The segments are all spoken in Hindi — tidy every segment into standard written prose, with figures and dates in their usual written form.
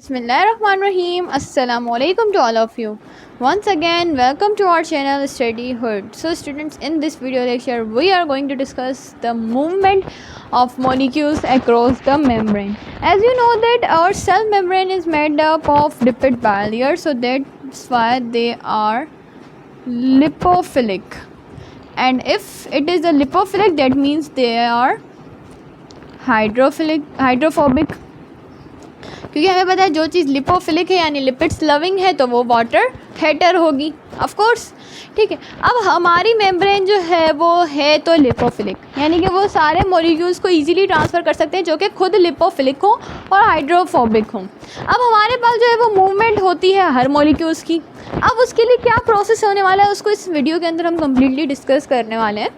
Bismillahirrahmanirrahim. Assalamu alaikum to all of you. Once again, welcome to our channel Study Hood. So students, in this video lecture, we are going to discuss the movement of molecules across the membrane. As you know that our cell membrane is made up of lipid bilayer, so that's why they are lipophilic. And if it is a lipophilic, that means they are hydrophobic. क्योंकि हमें पता है जो चीज़ लिपोफिलिक है यानी लिपिड्स लविंग है तो वो वाटर हेटर होगी ऑफ कोर्स, ठीक है। अब हमारी मेम्ब्रेन जो है वो है तो लिपोफिलिक, यानी कि वो सारे मॉलिक्यूल्स को इजीली ट्रांसफ़र कर सकते हैं जो कि खुद लिपोफिलिक हो और हाइड्रोफोबिक हो। अब हमारे पास जो है वो मूवमेंट होती है हर मॉलिक्यूल्स की। अब उसके लिए क्या प्रोसेस होने वाला है उसको इस वीडियो के अंदर हम कम्प्लीटली डिस्कस करने वाले हैं।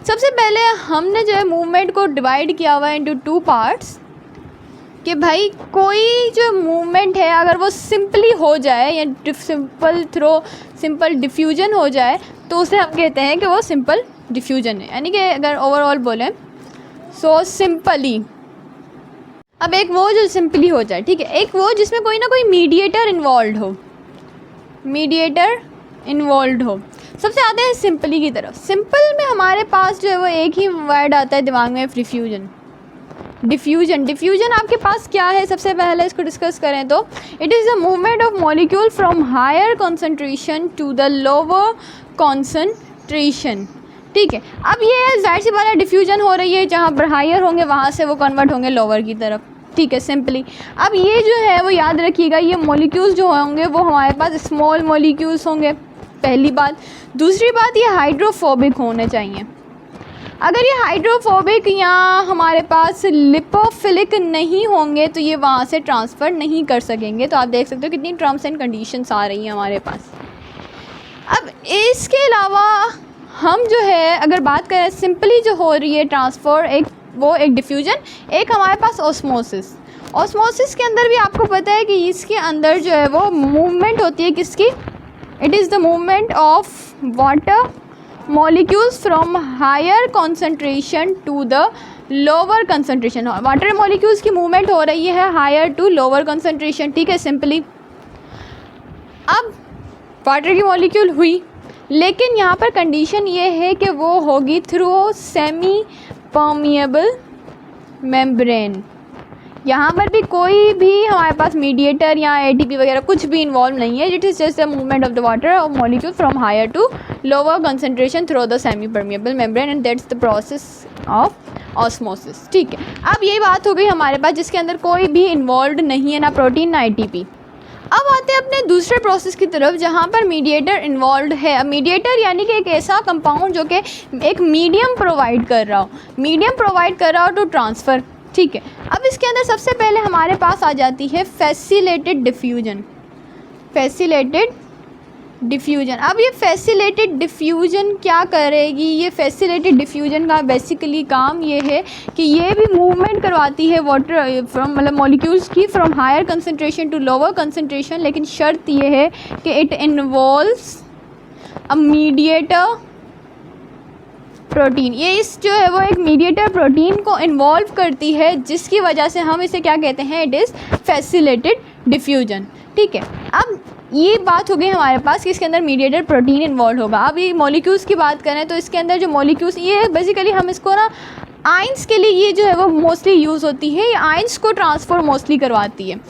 सबसे पहले हमने जो है मूवमेंट को डिवाइड किया हुआ है इंटू 2 पार्ट्स कि भाई कोई जो मूवमेंट है अगर वो सिंपली हो जाए या सिंपल डिफ्यूजन हो जाए तो उसे हम कहते हैं कि वो सिंपल डिफ्यूजन है, यानी कि अगर ओवरऑल बोलें सो सिंपली। अब एक वो जो सिंपली हो जाए, ठीक है, एक वो जिसमें कोई ना कोई मीडिएटर इन्वॉल्व हो। सबसे आते हैं सिंपली की तरफ। सिंपल में हमारे पास जो है वो एक ही वर्ड आता है दिमाग में, डिफ्यूजन आपके पास क्या है? सबसे पहले इसको डिस्कस करें तो it is the movement of molecule from higher concentration to the lower concentration, ठीक है। अब ये जाहिर सी बात है डिफ्यूजन हो रही है, जहाँ पर हायर होंगे वहाँ से वो कन्वर्ट होंगे लोअर की तरफ, ठीक है, सिंपली। अब ये जो है वो याद रखिएगा, ये मॉलिक्यूल्स जो होंगे वो हमारे पास स्मॉल मॉलिक्यूल्स होंगे, पहली बात। दूसरी बात, ये हाइड्रोफोबिक होने चाहिए। अगर ये हाइड्रोफोबिक या हमारे पास लिपोफिलिक नहीं होंगे तो ये वहाँ से ट्रांसफ़र नहीं कर सकेंगे। तो आप देख सकते हो कितनी टर्म्स एंड कंडीशंस आ रही हैं हमारे पास। अब इसके अलावा हम जो है अगर बात करें सिंपली जो हो रही है ट्रांसफ़र, एक डिफ्यूजन, एक हमारे पास ऑस्मोसिस के अंदर भी आपको पता है कि इसके अंदर जो है वो मूवमेंट होती है किसकी? It is the movement of water molecules from higher concentration to the lower concentration। Water molecules की मूवमेंट हो रही है हायर टू लोअर कंसंट्रेशन, ठीक है, सिंपली। अब वाटर की मॉलिक्यूल हुई, लेकिन यहाँ पर कंडीशन ये है कि वो होगी थ्रू सेमी परमिएबल मेम्ब्रेन। यहाँ पर भी कोई भी हमारे पास मीडिएटर या एटीपी वगैरह कुछ भी इन्वॉल्व नहीं है। It is just the movement of the water और molecule from higher to lower concentration through the semi permeable membrane and that's the process of osmosis, ठीक है। अब यही बात हो गई हमारे पास जिसके अंदर कोई भी इन्वॉल्व नहीं है, ना प्रोटीन ना एटीपी। अब आते हैं अपने दूसरे प्रोसेस की तरफ जहाँ पर मीडिएटर इन्वॉल्व है। मीडिएटर यानी कि एक ऐसा कंपाउंड जो कि एक मीडियम प्रोवाइड कर रहा हो टू ट्रांसफ़र, ठीक है। अब इसके अंदर सबसे पहले हमारे पास आ जाती है फैसिलेटेड डिफ्यूजन। अब ये फैसिलेटेड डिफ्यूजन क्या करेगी? ये फैसिलेटेड डिफ्यूजन का बेसिकली काम ये है कि ये भी मूवमेंट करवाती है वाटर फ्रॉम मतलब मॉलिक्यूल्स की from higher concentration to lower concentration, लेकिन शर्त ये है कि it involves a mediator protein. ये इस जो है वो एक मीडिएटर प्रोटीन को इन्वॉल्व करती है जिसकी वजह से हम इसे क्या कहते हैं? इट इज़ फैसिलेटेड डिफ्यूजन, ठीक है। अब ये बात हो गई हमारे पास कि इसके अंदर मीडिएटर प्रोटीन इन्वॉल्व होगा। अब ये मॉलिक्यूल्स की बात करें तो इसके अंदर जो मॉलिक्यूल्स, ये बेसिकली हम इसको ना आयंस के लिए ये जो है वो मोस्टली यूज़ होती है, ये आयंस को ट्रांसफ़र मोस्टली करवाती है।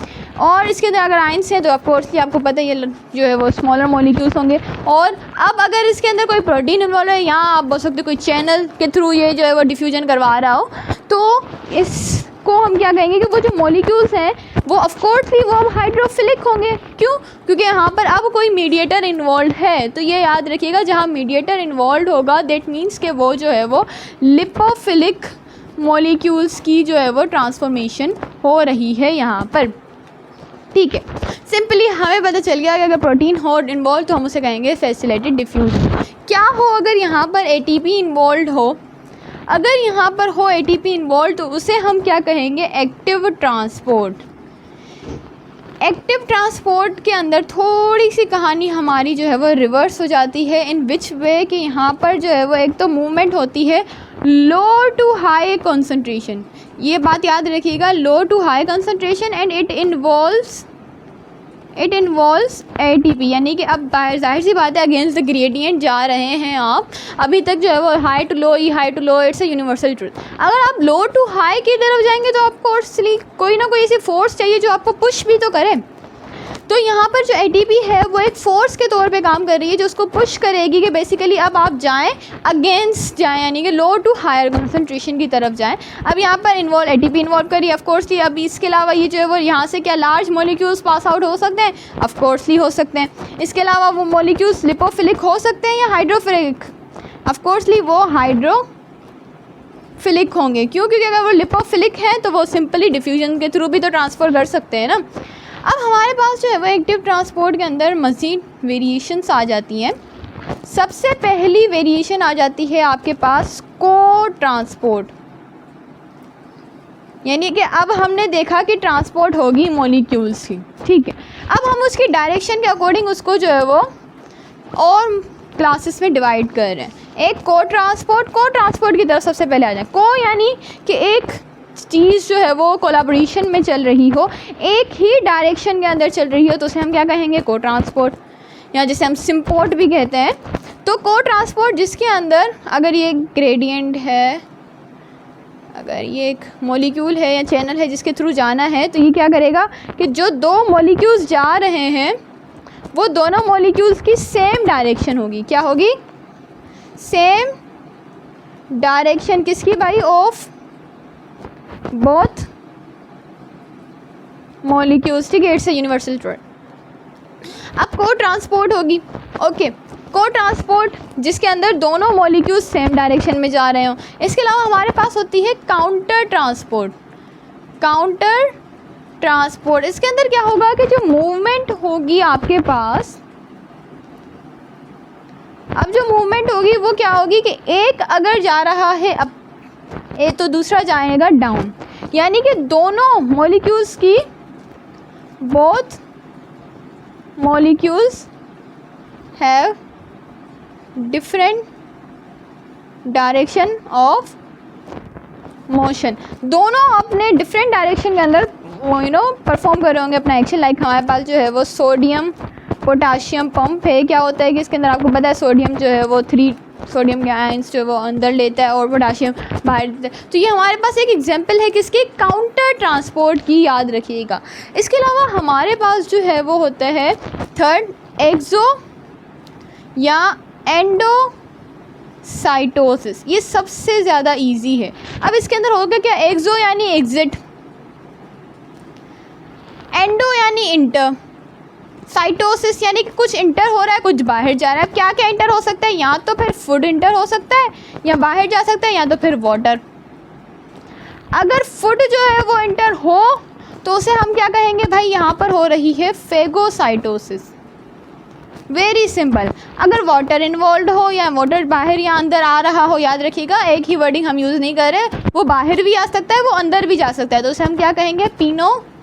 और इसके अंदर अगर आयंस है तो ऑफकोर्स ये आपको पता है ये जो है वो स्मॉलर मॉलिक्यूल्स होंगे। और अब अगर इसके अंदर कोई प्रोटीन इन्वॉल्व है या आप बोल सकते हो कोई चैनल के थ्रू ये जो है वो डिफ्यूजन करवा रहा हो, तो इसको हम क्या कहेंगे कि वो जो मॉलिक्यूल्स हैं वो ऑफकोर्स ही वो हाइड्रोफिलिक होंगे। क्यों? क्योंकि यहाँ पर अब कोई मीडिएटर इन्वॉल्व है। तो ये याद रखिएगा, जहाँ मीडिएटर इन्वॉल्व होगा दैट मीन्स कि वो जो है वो लिपोफिलिक मॉलिक्यूल्स की जो है वो ट्रांसफॉर्मेशन हो रही है यहाँ पर, ठीक है। सिंपली हमें पता चल गया कि अगर प्रोटीन हो इन्वॉल्व तो हम उसे कहेंगे फैसिलेटेड डिफ्यूजन। क्या हो अगर यहाँ पर एटीपी इन्वॉल्व हो? अगर यहाँ पर हो एटीपी इन्वॉल्व तो उसे हम क्या कहेंगे? Active transport. एक्टिव ट्रांसपोर्ट के अंदर थोड़ी सी कहानी हमारी जो है वो रिवर्स हो जाती है। इन विच वे कि यहाँ पर जो है वो एक तो मूवमेंट होती है लो टू हाई कंसंट्रेशन, ये बात याद रखिएगा, low to high concentration, and it involves it involves ATP, यानी कि अब जाहिर सी बात है अगेंस्ट द ग्रेडियंट जा रहे हैं आप, अभी तक जो है वो high to low, high to low, it's a universal truth. अगर आप लो टू हाई की तरफ जाएंगे तो आपको कोई ना कोई ऐसी फोर्स चाहिए जो आपको पुश भी तो करे। तो यहाँ पर जो ATP है वो एक फोर्स के तौर पे काम कर रही है जो उसको पुश करेगी कि बेसिकली अब आप जाएं अगेंस्ट जाएं, यानी कि लो टू हायर कंसंट्रेशन की तरफ जाएं। अब यहाँ पर ATP इन्वॉल्व करी ऑफकोर्सली। अब इसके अलावा ये जो है वो यहाँ से क्या लार्ज मॉलिक्यूल्स पास आउट हो सकते हैं, ऑफकोर्सली हो सकते हैं। इसके अलावा वो मॉलिक्यूल्स लिपोफिलिक हो सकते हैं या हाइड्रोफिलिक, ऑफकोर्सली वो हाइड्रोफिलिक होंगे। क्यों? क्योंकि अगर वो लिपोफिलिक हैं तो वो सिंपली डिफ्यूजन के थ्रू भी तो ट्रांसफ़र कर सकते हैं ना। अब हमारे पास जो है वो एक्टिव ट्रांसपोर्ट के अंदर मज़ीद वेरिएशंस आ जाती हैं। सबसे पहली वेरिएशन आ जाती है आपके पास को ट्रांसपोर्ट, यानी कि अब हमने देखा कि ट्रांसपोर्ट होगी मॉलिक्यूल्स की, ठीक है। अब हम उसकी डायरेक्शन के अकॉर्डिंग उसको जो है वो और क्लासेस में डिवाइड कर रहे हैं। एक को ट्रांसपोर्ट की तरफ सबसे पहले आ जाए। को यानी कि एक चीज़ जो है वो कोलैबोरेशन में चल रही हो, एक ही डायरेक्शन के अंदर चल रही हो, तो उसे हम क्या कहेंगे? को ट्रांसपोर्ट, या जिसे हम सिम्पोर्ट भी कहते हैं। तो को ट्रांसपोर्ट जिसके अंदर अगर ये ग्रेडियंट है, अगर ये एक मॉलिक्यूल है या चैनल है जिसके थ्रू जाना है, तो ये क्या करेगा कि जो दो मॉलिक्यूल्स जा रहे हैं वो दोनों मॉलिक्यूल्स की सेम डायरेक्शन होगी। क्या होगी? सेम डायरेक्शन किसकी भाई? ऑफ बोथ मॉलिक्यूल्स, ठीक है। It's a universal truth. अब को ट्रांसपोर्ट होगी, ओके। को ट्रांसपोर्ट जिसके अंदर दोनों मॉलिक्यूल्स सेम डायरेक्शन में जा रहे हो। इसके अलावा हमारे पास होती है काउंटर ट्रांसपोर्ट। काउंटर ट्रांसपोर्ट इसके अंदर क्या होगा कि जो मूवमेंट होगी आपके पास, अब जो मूवमेंट होगी वो क्या होगी कि एक अगर जा रहा है अब ए तो दूसरा जाएगा डाउन, यानी कि दोनों मॉलिक्यूल्स की, both molecules have different direction of motion. दोनों अपने डिफरेंट डायरेक्शन के अंदर परफॉर्म कर रहे होंगे अपना एक्शन। लाइक हमारे पास जो है वो सोडियम पोटाशियम पंप है। क्या होता है कि इसके अंदर आपको पता है सोडियम जो है वो 3 सोडियम के आयंस जो वो अंदर लेता है और पोटाशियम बाहर देता है। तो ये हमारे पास एक एग्जांपल है किसके? काउंटर ट्रांसपोर्ट की, याद रखिएगा। इसके अलावा हमारे पास जो है वो होता है थर्ड एक्सो या एंडोसाइटोसिस। ये सबसे ज़्यादा इजी है। अब इसके अंदर होगा क्या? एक्सो यानी एग्जिट, एंडो यानी इंटर, साइटोसिस यानी कि कुछ इंटर हो रहा है, कुछ बाहर जा रहा है। अब क्या क्या इंटर हो सकता है? या तो फिर फूड इंटर हो सकता है, या बाहर जा सकता है, या तो फिर वाटर। अगर फूड जो है वो इंटर हो तो उसे हम क्या कहेंगे भाई? यहाँ पर हो रही है फेगोसाइटोसिस। Very simple. अगर वाटर इन्वॉल्व हो या वाटर बाहर या अंदर आ रहा हो, याद रखिएगा एक ही वर्डिंग हम यूज़ नहीं कर रहे, वो बाहर भी आ सकता है, वो अंदर भी जा सकता है, तो उसे हम क्या कहेंगे? पिनोसाइटोसिस।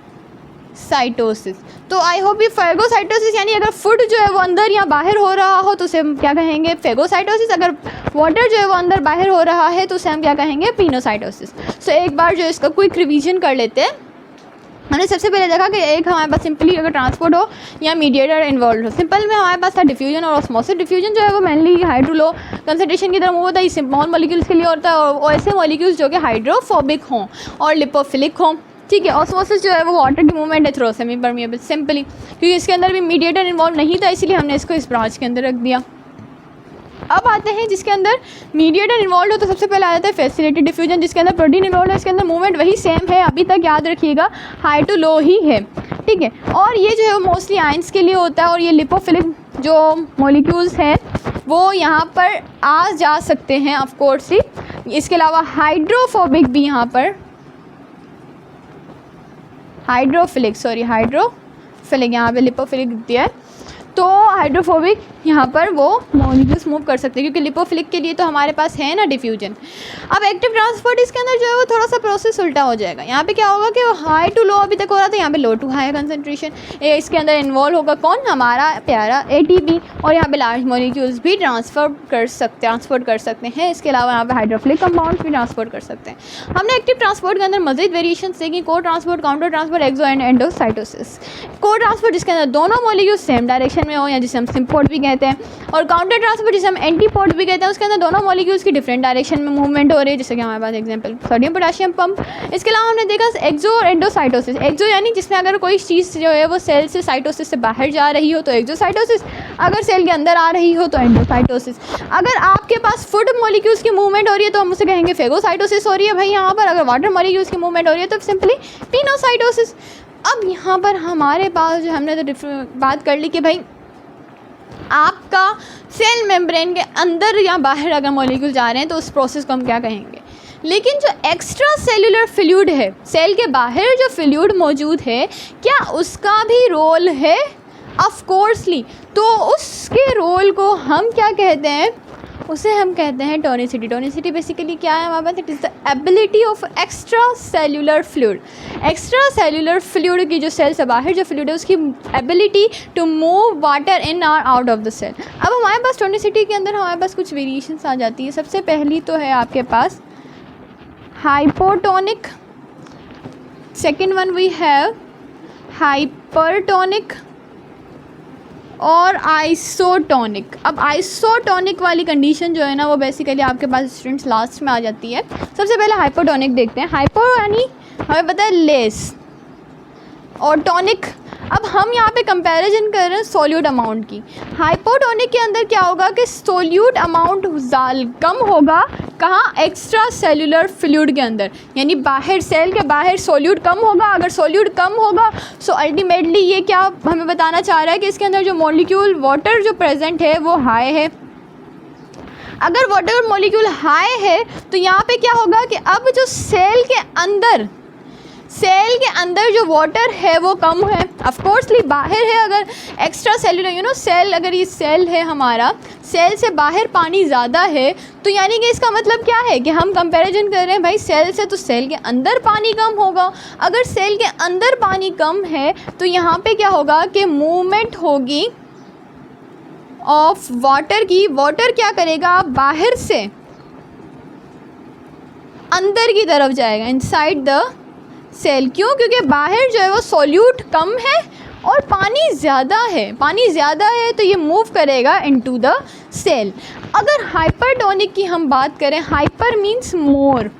तो आई होप ये फेगोसाइटोसिस यानी अगर फूड जो है वो अंदर या बाहर हो रहा हो तो उसे हम क्या कहेंगे? फेगोसाइटोसिस। अगर वाटर जो है वो अंदर बाहर हो रहा है तो उसे हम क्या कहेंगे? पिनोसाइटोसिस। सो एक बार जो इसका क्विक रिवीजन कर लेते हैं। हमने सबसे पहले देखा कि एक हमारे पास सिंपली अगर ट्रांसपोर्ट हो या मीडिएटर इन्वॉल्व हो। सिंपल में हमारे पास था डिफ्यूजन और ऑस्मोसिस। डिफ्यूजन जो है वो mainly high to low concentration की तरफ मूव होता है, स्मॉल मॉलिक्यूल्स के लिए होता है, और ऐसे मॉलिक्यूल्स जो कि हाइड्रोफोबिक हों और लिपोफिलिक हों, ठीक है। ऑस्मोसिस जो है वो वाटर की मूवमेंट है थ्रू सेमी परमिएबल, सिंपली क्योंकि इसके अंदर भी मीडिएटर इन्वॉल्व नहीं था इसलिए हमने इसको इस ब्रांच के अंदर रख दिया। अब आते हैं जिसके अंदर मीडिएटर इन्वॉल्व हो, तो सबसे पहले आ जाता है फैसिलिटेड डिफ्यूजन, जिसके अंदर प्रोटीन इन्वॉल्व है। इसके अंदर मूवमेंट वही सेम है, अभी तक याद रखिएगा हाई टू लो ही है, ठीक है। और ये जो है वो मोस्टली आयंस के लिए होता है, और ये लिपोफिलिक जो मॉलिक्यूल्स हैं वो यहाँ पर आ जा सकते हैं ऑफकोर्स ही। इसके अलावा हाइड्रोफोबिक भी यहाँ पर, हाइड्रोफिलिक यहाँ पे लिपोफिलिक दिया है। तो हाइड्रोफोबिक यहाँ पर वो मॉलिक्यूल्स मूव कर सकते हैं, क्योंकि लिपोफिलिक के लिए तो हमारे पास है ना डिफ्यूजन। अब एक्टिव ट्रांसपोर्ट इसके अंदर जो है वो थोड़ा सा प्रोसेस उल्टा हो जाएगा। यहाँ पे क्या होगा कि वो हाई टू लो अभी तक हो रहा था, यहाँ पे लो टू हाई कंसंट्रेशन इसके अंदर इन्वॉल्व होगा कौन, हमारा प्यारा ATP, और यहाँ पे लार्ज मॉलिक्यूल्स भी ट्रांसपोर्ट कर सकते हैं। इसके अलावा यहाँ पे हाइड्रोफिलिक कंपाउंड्स भी ट्रांसपोर्ट कर सकते हैं। हमने एक्टिव ट्रांसपोर्ट के अंदर मजीद वेरिएशन देखी, cotransport, counter transport, exo and endocytosis. Cotransport जिसके अंदर दोनों मॉलिक्यूल सेम डायरेक्शन में हो, या जिसे हम सिम्पोर्ट भी कहते हैं, और काउंटर ट्रांसपोर्ट जिसे हम एंटीपोर्ट भी कहते हैं, उसके अंदर दोनों मॉलिक्यूल्स की डिफरेंट डायरेक्शन में मूवमेंट हो रही है, जैसे कि हमारे पास एग्जांपल सोडियम पोटेशियम पंप। इसके अलावा हमने देखा एक्सो और एंडोसाइटोसिस। एक्सो यानी जिसमें अगर कोई चीज़ जो है वो सेल से साइटोसिस से बाहर जा रही हो तो एक्सोसाइटोसिस, अगर सेल के अंदर आ रही हो तो एंडोसाइटोसिस। अगर आपके पास फूड मॉलिक्यूल्स की मूवमेंट हो रही है तो हम उसे कहेंगे फेगोसाइटोसिस हो रही है भाई यहाँ पर। अगर वाटर मॉलिक्यूल्स की मूवमेंट हो रही है तो सिंपली पिनोसाइटोसिस। अब यहाँ पर हमारे पास जो हमने तो बात कर ली कि भाई आपका सेल मेम्ब्रेन के अंदर या बाहर अगर मॉलिक्यूल जा रहे हैं तो उस प्रोसेस को हम क्या कहेंगे। लेकिन जो एक्स्ट्रा सेलुलर फ्लूइड है, सेल के बाहर जो फ्लूइड मौजूद है, क्या उसका भी रोल है? Of coarsely. तो उसके रोल को हम क्या कहते हैं, उसे हम कहते हैं टोनिसिटी। टोनिसिटी बेसिकली क्या है हमारे पास, it is the ability of extra cellular fluid. Extra cellular fluid की जो सेल से बाहर जो फ्लूइड है उसकी ability to move water in और आउट ऑफ द सेल। अब हमारे पास टोनिसिटी के अंदर हमारे पास कुछ वेरिएशंस आ जाती है। सबसे पहली तो है आपके पास hypotonic, second one we have hypertonic और आइसोटोनिक। अब आइसोटोनिक वाली कंडीशन जो है ना वो बेसिकली आपके पास स्टूडेंट्स लास्ट में आ जाती है। सबसे पहले हाइपोटोनिक देखते हैं। हाइपो यानी हमें पता है लेस, और टोनिक अब हम यहाँ पे कंपैरिजन कर रहे हैं सोल्यूट अमाउंट की। हाइपोटोनिक के अंदर क्या होगा कि सोल्यूट अमाउंट कम होगा, कहाँ, एक्स्ट्रा सेलुलर फ्लूइड के अंदर, यानी बाहर सेल के बाहर सोल्यूट कम होगा। अगर सोल्यूट कम होगा सो अल्टीमेटली ये क्या हमें बताना चाह रहा है कि इसके अंदर जो मॉलिक्यूल वाटर जो प्रेजेंट है वो हाई है। अगर वाटर मॉलिक्यूल हाई है तो यहाँ पे क्या होगा कि अब जो सेल के अंदर जो वाटर है वो कम है। ऑफकोर्सली बाहर है, अगर एक्स्ट्रा सेलुलर सेल, अगर ये सेल है हमारा, सेल से बाहर पानी ज़्यादा है, तो यानी कि इसका मतलब क्या है कि हम कंपैरिजन कर रहे हैं भाई सेल से, तो सेल के अंदर पानी कम होगा। अगर सेल के अंदर पानी कम है तो यहाँ पे क्या होगा कि मूवमेंट होगी ऑफ वाटर की। वाटर क्या करेगा, बाहर से अंदर की तरफ जाएगा, इनसाइड द सेल। क्यों? क्योंकि बाहर जो है वो सोल्यूट कम है और पानी ज़्यादा है। पानी ज़्यादा है तो ये मूव करेगा इनटू द सेल। अगर हाइपरटोनिक की हम बात करें, हाइपर मीन्स मोर,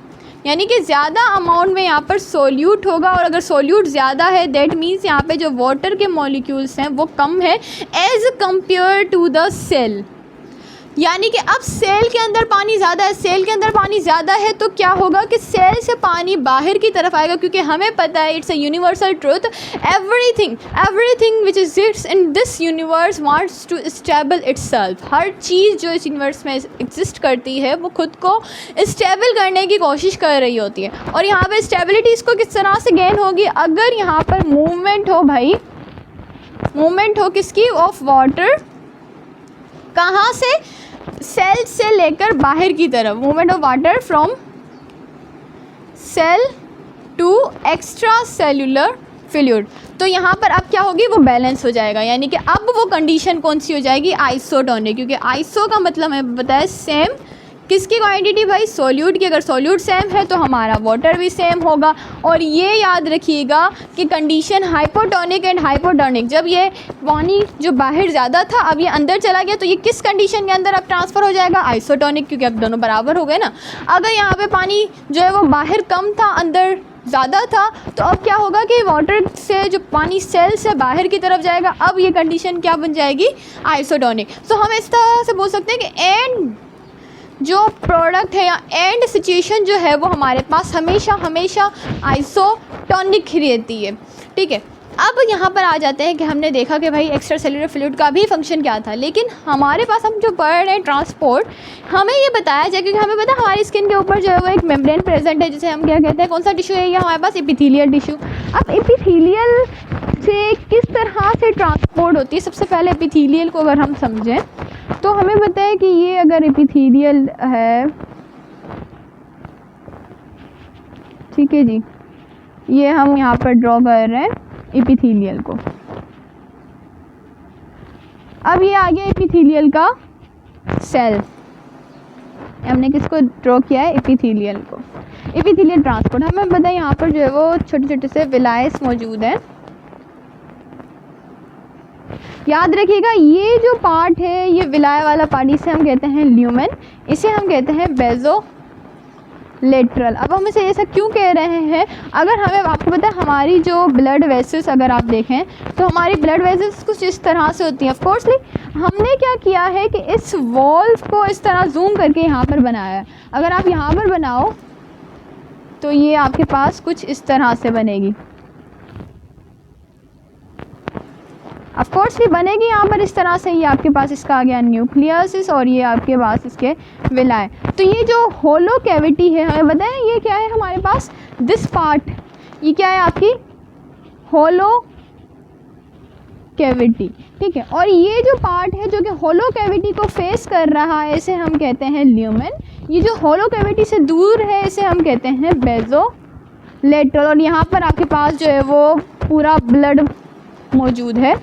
यानी कि ज़्यादा अमाउंट में यहाँ पर सोल्यूट होगा, और अगर सोल्यूट ज़्यादा है दैट मीन्स यहाँ पे जो वाटर के मॉलिक्यूल्स हैं वो कम है as compared to the cell. यानी कि अब सेल के अंदर पानी ज़्यादा है, सेल के अंदर पानी ज़्यादा है तो क्या होगा कि सेल से पानी बाहर की तरफ आएगा, क्योंकि हमें पता है it's a universal truth, everything which exists in this universe wants to stable itself. हर चीज़ जो इस यूनिवर्स में एग्जिस्ट करती है वो खुद को स्टेबल करने की कोशिश कर रही होती है। और यहाँ पर स्टेबिलिटी इसको किस तरह से गेन होगी, अगर यहाँ पर मूवमेंट हो भाई, मूवमेंट हो किसकी, ऑफ वाटर, कहाँ से, सेल से लेकर बाहर की तरफ, movement of water from cell to extra cellular fluid. तो यहाँ पर अब क्या होगी, वो बैलेंस हो जाएगा, यानी कि अब वो कंडीशन कौन सी हो जाएगी, आइसोटोनिक। क्योंकि आइसो का मतलब हमें बताया सेम, किसकी क्वांटिटी भाई, सोल्यूट की। अगर सोल्यूट सेम है तो हमारा वाटर भी सेम होगा। और ये याद रखिएगा कि कंडीशन हाइपोटोनिक एंड हाइपोटोनिक, जब ये पानी जो बाहर ज़्यादा था अब ये अंदर चला गया तो ये किस कंडीशन के अंदर अब ट्रांसफ़र हो जाएगा, आइसोटोनिक, क्योंकि अब दोनों बराबर हो गए ना। अगर यहाँ पे पानी जो है वो बाहर कम था, अंदर ज़्यादा था, तो अब क्या होगा कि वाटर से जो पानी सेल से बाहर की तरफ जाएगा, अब ये कंडीशन क्या बन जाएगी, आइसोटोनिक। तो हम इस तरह से बोल सकते हैं कि एंड जो प्रोडक्ट है या एंड सिचुएशन जो है वो हमारे पास हमेशा आइसोटोनिक ही रहती है। ठीक है, अब यहाँ पर आ जाते हैं कि हमने देखा कि भाई एक्स्ट्रा सेलुलर फ्लूइड का भी फंक्शन क्या था, लेकिन हमारे पास हम जो पढ़ रहे हैं ट्रांसपोर्ट, हमें ये बताया जाए, क्योंकि हमें पता है हमारी स्किन के ऊपर जो है वो एक मेम्ब्रेन प्रेजेंट है, जिसे हम क्या कहते हैं, कौन सा टिश्यू है ये हमारे पास, एपिथेलियल टिश्यू। अब एपिथेलियल से किस तरह से ट्रांसपोर्ट होती है। सबसे पहले एपिथेलियल को अगर हम समझें तो हमें पता है कि ये अगर एपिथेलियल है, ठीक है जी, ये हम यहाँ पर ड्रॉ कर रहे हैं एपिथेलियल को। अब ये आ गया एपिथेलियल का सेल, हमने किसको ड्रॉ किया है, एपिथेलियल को। एपिथेलियल ट्रांसपोर्ट हमें पता है यहाँ पर जो है वो छोटे छोटे से विलायस मौजूद हैं। याद रखिएगा ये जो पार्ट है, ये विलाय वाला पार्ट, इसे हम कहते हैं ल्यूमेन, इसे हम कहते हैं बेज़ोलेटरल। अब हम इसे ऐसा क्यों कह रहे हैं, अगर हमें, आपको पता है हमारी जो ब्लड वेसल्स अगर आप देखें तो हमारी ब्लड वेसल्स कुछ इस तरह से होती हैं। ऑफकोर्सली हमने क्या किया है कि इस वॉल को इस तरह जूम करके यहाँ पर बनाया है। अगर आप यहाँ पर बनाओ तो ये आपके पास कुछ इस तरह से बनेगी। ऑफकोर्स ये बनेगी यहाँ पर इस तरह से, ये आपके पास इसका आ गया न्यूक्लियस और ये आपके पास इसके विलाय। तो ये जो होलो कैविटी है, हमें बताएं ये क्या है हमारे पास, दिस पार्ट, ये क्या है आपकी होलो कैविटी, ठीक है। और ये जो पार्ट है जो कि होलो कैविटी को फेस कर रहा है, इसे हम कहते हैं ल्यूमेन। ये जो होलो कैविटी से दूर है इसे हम कहते हैं बेज़ोलेटरल। और यहाँ पर आपके पास जो है वो पूरा ब्लड मौजूद है।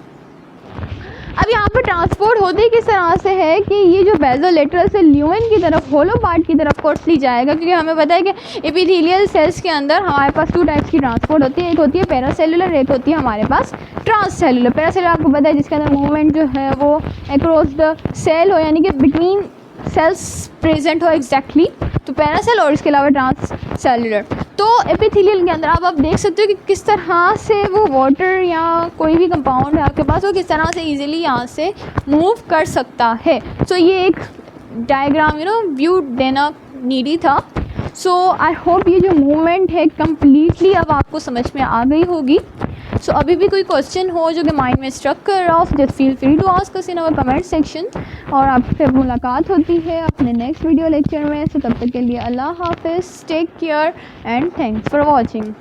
अब यहाँ पर ट्रांसपोर्ट होती किस तरह से है कि ये जो बेज़ोलेटरल से ल्यूमेन की तरफ, होलो पार्ट की तरफ कोर्स ली जाएगा, क्योंकि हमें पता है कि एपिथेलियल सेल्स के अंदर हमारे पास 2 टाइप्स की ट्रांसपोर्ट होती है, एक होती है पैरासेलुलर, एक होती है हमारे पास ट्रांससेलुलर। पैरासेलुलर आपको पता है जिसके अंदर मूवमेंट जो है वो अक्रॉस द सेल हो, यानी कि बिटवीन सेल्स प्रेजेंट हो एग्जैक्टली, तो पैरासेल, और इसके अलावा ट्रांससेलुलर। तो एपिथेलियल के अंदर आप देख सकते हो कि किस तरह से वो वाटर या कोई भी कंपाउंड है आपके पास, वो किस तरह से इजीली यहाँ से मूव कर सकता है। सो ये एक डायग्राम व्यू देना नीडी था। सो आई होप ये जो मूवमेंट है कम्प्लीटली अब आपको समझ में आ गई होगी। सो अभी भी कोई क्वेश्चन हो जो कि माइंड में स्ट्रक कर रहा हो, just feel free to ask us in our comment section. और आपसे मुलाकात होती है अपने नेक्स्ट वीडियो लेक्चर में। सो तब तक के लिए अल्लाह हाफिज़, take care and thanks for watching.